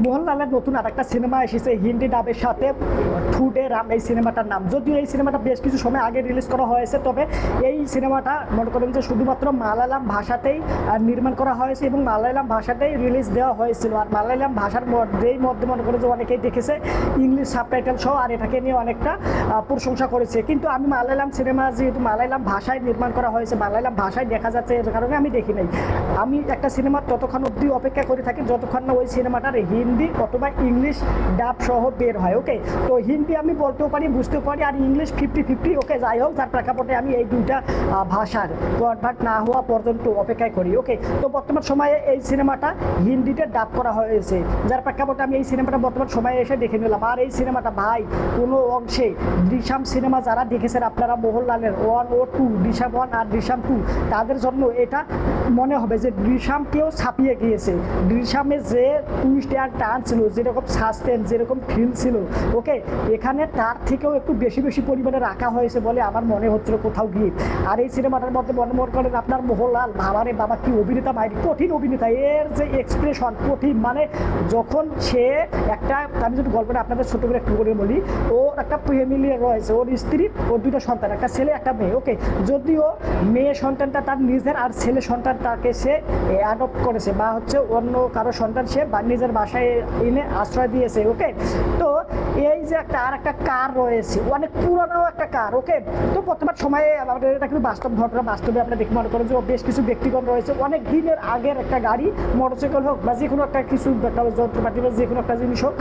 মোহনলালের নতুন আরেকটা সিনেমা এসেছে হিন্দি ডাবের সাথে, ঠুডে রাম এই সিনেমাটার নাম। যদিও এই সিনেমাটা বেশ কিছু সময় আগে রিলিজ করা হয়েছে, তবে এই সিনেমাটা মনে করেন যে শুধুমাত্র মালায়ালাম ভাষাতেই নির্মাণ করা হয়েছে এবং মালায়ালাম ভাষাতেই রিলিজ দেওয়া হয়েছিল। আর মালায়ালাম ভাষার মধ্যেই মনে করেন যে অনেকেই দেখেছে ইংলিশ সাবটাইটেল সহ, আর এটাকে নিয়ে অনেকটা প্রশংসা করেছে। কিন্তু আমি মালায়ালাম সিনেমা যেহেতু মালায়ালাম ভাষায় নির্মাণ করা হয়েছে, মালায়ালাম ভাষায় দেখা যাচ্ছে, এর কারণে আমি দেখি নাই। আমি একটা সিনেমার ততক্ষণ অবধি অপেক্ষা করে থাকি যতক্ষণ না ওই সিনেমাটার হিন্দি অথবা ইংলিশ ডাব সহ বের হয়। ওকে, তো হিন্দি আমি বলতেও পারি, বুঝতেও পারি, আর ইংলিশ 50-50। ওকে, যাই হোক, তার প্রেক্ষাপটে আমি এই দুইটা ভাষার কনভার্ট না হওয়া পর্যন্ত অপেক্ষায় করি। ওকে, তো বর্তমান সময়ে এই সিনেমাটা হিন্দিতে ডাব করা হয়েছে, যার প্রেক্ষাপটে আমি এই সিনেমাটা বর্তমান সময়ে এসে দেখে নিলাম। আর এই সিনেমাটা ভাই কোনো অংশে দৃশ্যম সিনেমা যারা দেখেছেন আপনারা মোহনলালের 1 ও 2, দৃশ্যম 1 আর দৃশ্যম 2, তাদের জন্য এটা মনে হবে যে দৃশ্যমকেও ছাপিয়ে গিয়েছে। দৃশ্যমে যে টুইস্ট অ্যান্ড টার্ন ছিল, যেরকম সাসপেন্স, যেরকম ফিল ছিল, ওকে, এখানে তার থেকেও একটু বেশি বেশি পরিমাণে রাখা হয়েছে বলে আমার মনে হচ্ছিল কোথাও গিয়ে। আর এই সিনেমাটার মধ্যে মনে করেন আপনার মোহনলাল, বাবারে বাবা কি অভিনেতা, মাইরি কঠিন অভিনেতা। এর যে এক্সপ্রেশন কঠিন, মানে যখন সে একটা, আমি যদি গল্পটা আপনাদের ছোটো করে একটু করে বলি, ও একটা ফ্যামিলি রয়েছে, ওর স্ত্রী, ওর দুটো সন্তান, একটা ছেলে একটা মেয়ে। ওকে, যদিও মেয়ে সন্তানটা তার নিজের, আর ছেলে সন্তানটাকে সে অ্যাডপ্ট করেছে বা হচ্ছে অন্য কারো সন্তান সে বা নিজের বাসায় এনে আশ্রয় দিয়েছে। ওকে, তো এই যে একটা আর একটা কার রয়েছে, অনেক পুরনো একটা কার। ওকে, তো বর্তমান সময়ে আমাদের এটা কিন্তু বাস্তব ঘটনা, বাস্তবে আমরা দেখি মনে করেন যে বেশ কিছু ব্যক্তিগণ রয়েছে অনেক দিনের আগের একটা গাড়ি, মোটরসাইকেল হোক বা যে কোনো একটা কিছু একটা যন্ত্রপাতি বা যে কোনো একটা জিনিস হোক,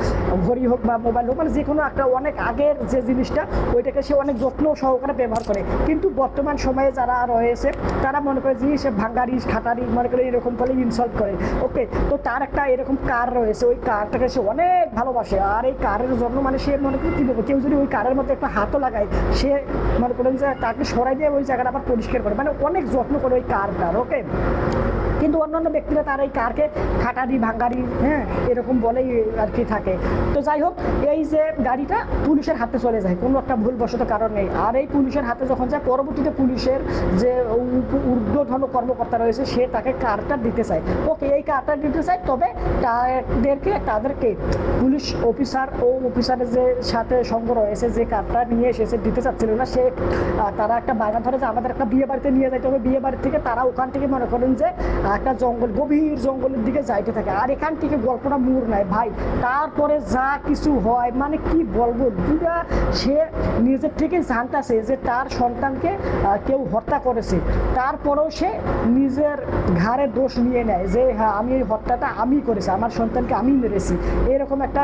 ঘড়ি হোক বা মোবাইল হোক, মানে যে কোনো একটা অনেক আগের যে জিনিসটা, ওইটাকে সে অনেক যত্ন সহকারে ব্যবহার করে। কিন্তু বর্তমান সময়ে যারা রয়েছে তারা মনে করে যে সে ভাঙ্গারি খাটারি মনে করে এরকম বলে ইনসাল্ট করে। ওকে, তো তার একটা এরকম কার রয়েছে, ওই কারটাকে সে অনেক ভালোবাসে। আর এই কারের জন্য মানে সে মনে করি কী বলবো, কেউ যদি ওই কারের মধ্যে একটা হাতও লাগায়, সে মনে করেন যে তাকে সরাই দিয়ে ওই জায়গাটা আবার পরিষ্কার করে, মানে অনেক যত্ন করে ওই কারটার। ওকে, কিন্তু অন্যান্য ব্যক্তিরা তার এই কারকে খাটারি ভাঙ্গারি, হ্যাঁ, এরকম বলেই আর কি থাকে। তো যাই হোক, এই যে গাড়িটা পুলিশের হাতে চলে যায় কোনো একটা ভুলবশত কারণে। আর এই পুলিশের হাতে যখন যায়, পরবর্তীতে পুলিশের যে ঊর্ধ্বতন কর্মকর্তা রয়েছে সে তাকে কারটা দিতে চায়। ওকে, এই কারটা দিতে চায়, তবে তাদেরকে পুলিশ অফিসার ও অফিসারের যে সাথে সঙ্গ রয়েছে, যে কারটা নিয়ে এসেছে দিতে চাচ্ছিল না, সে তারা একটা বায়না ধরে যে আমাদের একটা বিয়ে বাড়িতে নিয়ে যাইতে হবে। বিয়ে বাড়ি থেকে তারা ওখান থেকে মনে করেন যে একটা জঙ্গল, গভীর জঙ্গলের দিকে যাইতে থাকে। আর এখান থেকে গল্পটা মোড় নেয় ভাই, তারপরে যা কিছু হয় মানে কি বলবো, দুটা সে নিজের থেকে জানতেছে যে তার সন্তানকে কেউ হত্যা করেছে, তারপরেও সে নিজের ঘাড়ে দোষ নিয়ে নেয় যে হ্যাঁ আমি এই হত্যাটা আমি করেছি, আমার সন্তানকে আমি মেরেছি, এরকম একটা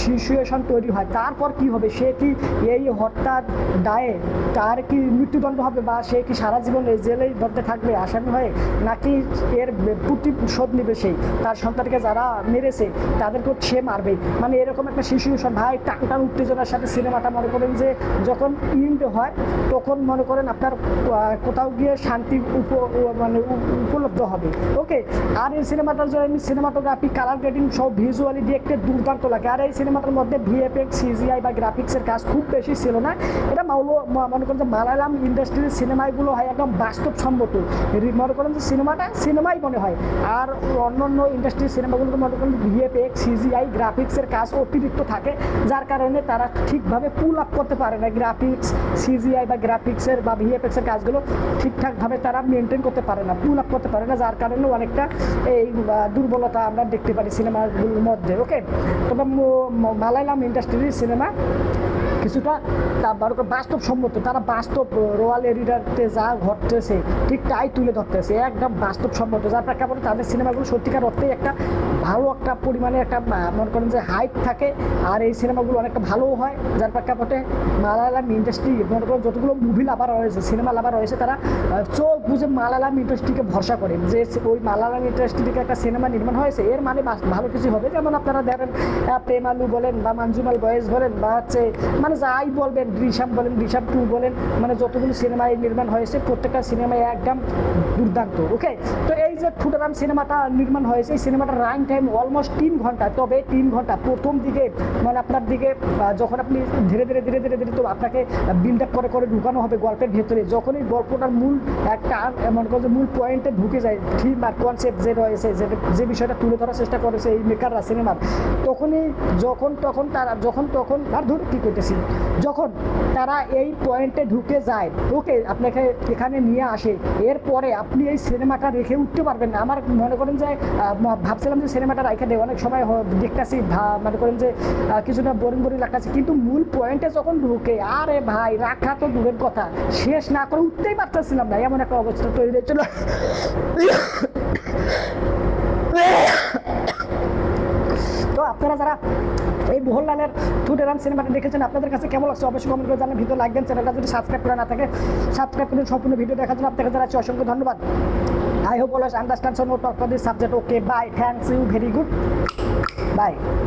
সিচুয়েশন তৈরি হয়। তারপর কি হবে, সে কি এই হত্যার দায়ে তার কি মৃত্যুদণ্ড হবে, বা সে কি সারা জীবন জেলেই ধরতে থাকবে আসামি হয়ে, নাকি এর প্রতিশোধ নেবে সেই তার সন্তানকে যারা মেরেছে তাদেরকেও সে মারবে। মানে এরকম একটা সিচুয়েশন ভাই, টান উত্তেজনার সাথে সিনেমাটা মনে করেন যে যখন ইন্ড হয় তখন মনে করেন আপনার কোথাও গিয়ে শান্তি মানে উপলব্ধ হবে। ওকে, আর এই সিনেমাটার জন্য সিনেমাটোগ্রাফি, কালার গ্রেডিং সব ভিজুয়ালি দেখতে দুর্দান্ত লাগে। আর এই সিনেমাটার মধ্যে ভিএফএক্স, সিজিআই বা গ্রাফিক্সের কাজ খুব বেশি ছিল না। এটা মনে করেন যে মালায়ালাম ইন্ডাস্ট্রির সিনেমাগুলো হয় একদম বাস্তবসম্মত, মনে করেন যে সিনেমাই মনে হয়। আর অন্যান্য ইন্ডাস্ট্রির সিনেমাগুলোতে মনে করেন ভিএফএক্স, সিজিআই, গ্রাফিক্সের কাজ অতিরিক্ত থাকে, যার কারণে তারা ঠিকভাবে পুল আপ করতে পারে না। গ্রাফিক্স, সিজিআই বা গ্রাফিক্সের বা ভিএফএক্সের কাজগুলো ঠিকঠাকভাবে তারা মেনটেন করতে পারে না, পুল আপ করতে পারে না, যার কারণে অনেকটা এই দুর্বলতা আমরা দেখতে পারি সিনেমাগুলোর মধ্যে। ওকে, তবে মালায়ালাম ইন্ডাস্ট্রির সিনেমা কিছুটা বাস্তবসম্মত, তারা বাস্তব রয়্যাল এরিয়াতে যা ঘটতেছে ঠিক তাই তুলে ধরতেছে, একদম বাস্তবসম্মত, যার প্রেক্ষাপটে তাদের সিনেমাগুলো সত্যিকার অর্থেই একটা ভালো একটা পরিমাণে একটা মনে করেন যে হাইপ থাকে। আর এই সিনেমাগুলো অনেকটা ভালোও হয়, যার প্রেক্ষাপটে মালায়ালাম ইন্ডাস্ট্রি মনে করেন যতগুলো মুভি লাভার রয়েছে, সিনেমা লাভার রয়েছে, তারা চোখ বুঝে মালায়ালাম ইন্ডাস্ট্রিকে ভরসা করে যে ওই মালায়ালাম ইন্ডাস্ট্রি থেকে একটা সিনেমা নির্মাণ হয়েছে, এর মানে ভালো কিছু হবে। যেমন আপনারা দেখেন প্রেমালু বলেন বা মানজুমাল বয়েজ বলেন বা হচ্ছে মানে মানে যাই বলবেন, ঋষভ বলেন, ঋষভ 2 বলেন, মানে যতগুলো সিনেমায় নির্মাণ হয়েছে প্রত্যেকটা সিনেমায় একদম দুর্দান্ত। ওকে, তো এই যে ঠুটেরাম সিনেমাটা নির্মাণ হয়েছে, এই সিনেমাটার রান টাইম অলমোস্ট 3 ঘন্টা। তবে 3 ঘন্টা প্রথম দিকে মানে আপনার দিকে যখন আপনি ধীরে ধীরে ধীরে ধীরে ধীরে তো আপনাকে বিল্ড আপ করে করে ঢুকানো হবে গল্পের ভেতরে, যখনই গল্পটার মূল একটা মনে করো যে মূল পয়েন্টে ঢুকে যায়, থিম আর কনসেপ্ট যে রয়েছে, যে বিষয়টা তুলে ধরার চেষ্টা করেছে এই মেকাররা সিনেমার, তখনই যখন তখন আর ধর কী করতেছি, যখন তারা এই পয়েন্টে ঢুকে যায়, ওকে, আপনাকে এখানে নিয়ে আসে, এরপরে আপনি এই সিনেমাটা রেখে উঠতে পারবেন না। আমার মনে করেন যে ভাবছিলাম যে সিনেমাটা রাখা দেয়, অনেক সময় দেখতেছি মনে করেন যে কিছুটা বোরিং বোরিং লাগতেছে, কিন্তু মূল পয়েন্টে যখন ঢুকে, আরে ভাই রাখা তো দূরের কথা, শেষ না করে উঠতেই পারতেছিলাম না, এমন একটা অবস্থা তৈরি হয়েছিল। তো আপনারা যারা এই মোহনলালের ঠুটেরাম সিনেমাটা দেখেছেন, আপনাদের কাছে কেমন লাগছে অবশ্যই কমেন্ট করে জানান। ভিডিও লাইক দেন, চ্যানেলটা যদি সাবস্ক্রাইব করে না থাকে সাবস্ক্রাইব করুন। সম্পূর্ণ ভিডিও দেখার জন্য আপনাকে জানাচ্ছি অসংখ্য ধন্যবাদ। I hope all understand so no talk for this subject. Okay, bye. Thanks you. Very good. Bye.